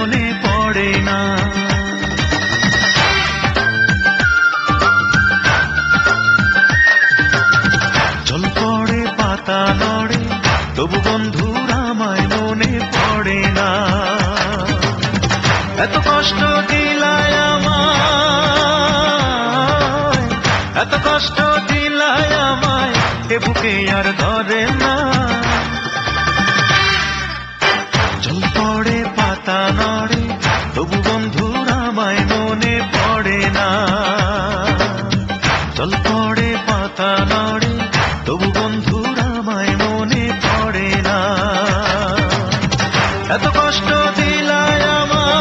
মনে পড়ে না। জল পড়ে পাতা নড়ে তবু বন্ধুর আমায় মনে পড়ে না। এত কষ্ট দিলায় আমায়, এত কষ্ট দিলায় আমায়, এ বুকে আর ধরে না। জল পড়ে পাতা নড়ে তবু বন্ধুর আমায় মনে পড়ে না। জল পড়ে পাতা নড়ে তবু বন্ধুর আমায় মনে পড়ে না। এত কষ্ট দিলায় আমায়,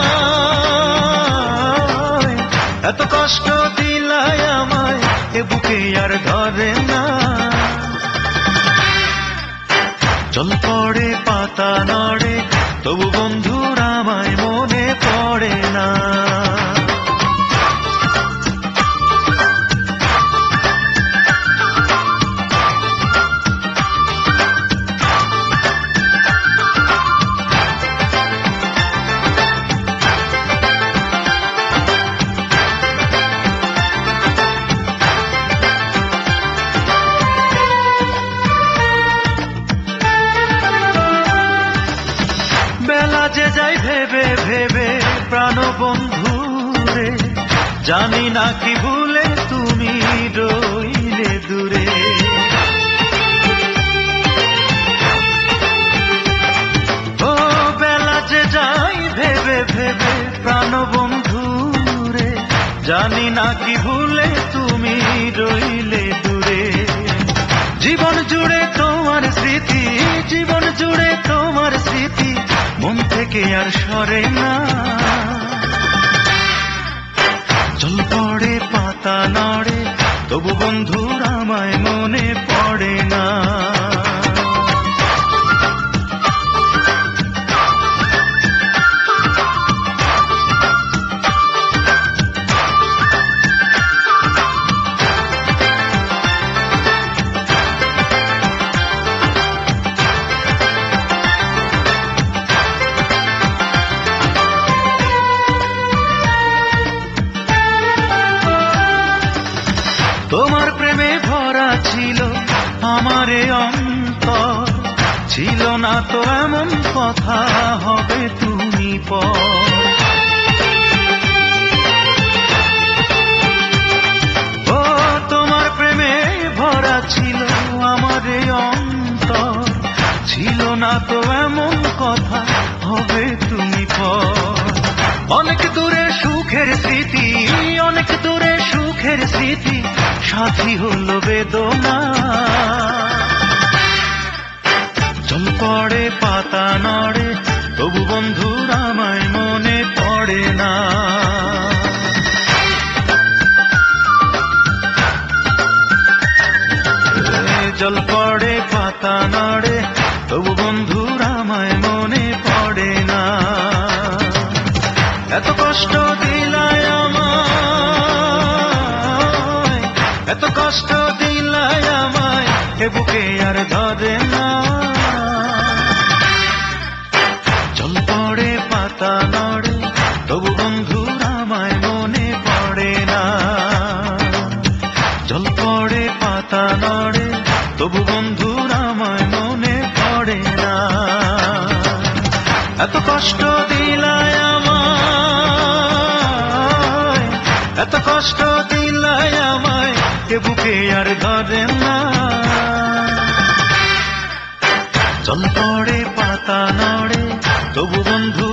এত কষ্ট দিলায় আমায়, এ বুকে আর ধরে না। জল পড়ে পাতা নড়ে তবু বন্ধুর আমায় মনে পড়ে না। বেলা যে যাই ভেবে ভেবে প্রাণ বন্ধুরে, জানি না কি ভুলে তুমি রইলে দূরে। ও বেলা যে যাই ভেবে ভেবে প্রাণ বন্ধুরে, জানি না কি ভুলে তুমি রইলে দূরে। জীবন জুড়ে তোমার স্মৃতি, জীবন জুড়ে তোমার স্মৃতি, মন থেকে আর সরে না। জল পড়ে পাতা নড়ে তবু বন্ধুর আমায় মনে পড়ে না। তোমার প্রেমে ভরা ছিল আমারে অন্তর, ছিল না তো এমন কথা হবে তুমি পর। ও তোমার প্রেমে ভরা ছিল আমারে অন্তর, ছিল না তো এমন কথা হবে তুমি পর। অনেক দূরে সুখের স্মৃতি, অনেক দূরে সুখের স্মৃতি, সাথী হলো বেদনা। জল পড়ে পাতা নড়ে তবু বন্ধুর আমায় মনে পড়ে না। জল পড়ে পাতা নড়ে তবু বন্ধুর আমায় মনে পড়ে না। এত কষ্ট দিলায় আমায়, এত কষ্ট দিলায় আমায়, এ বুকে আর ধরে না। জল পড়ে পাতা নড়ে তবু বন্ধুর আমায় মনে পড়ে না। জল পড়ে পাতা নড়ে তবু বন্ধুর আমায় মনে পড়ে না। এত কষ্ট দিলায় আমায়, এত কষ্ট দিলায় আমায়, এ বুকে আর ধরে না। জল পড়ে পাতা নড়ে তবু বন্ধু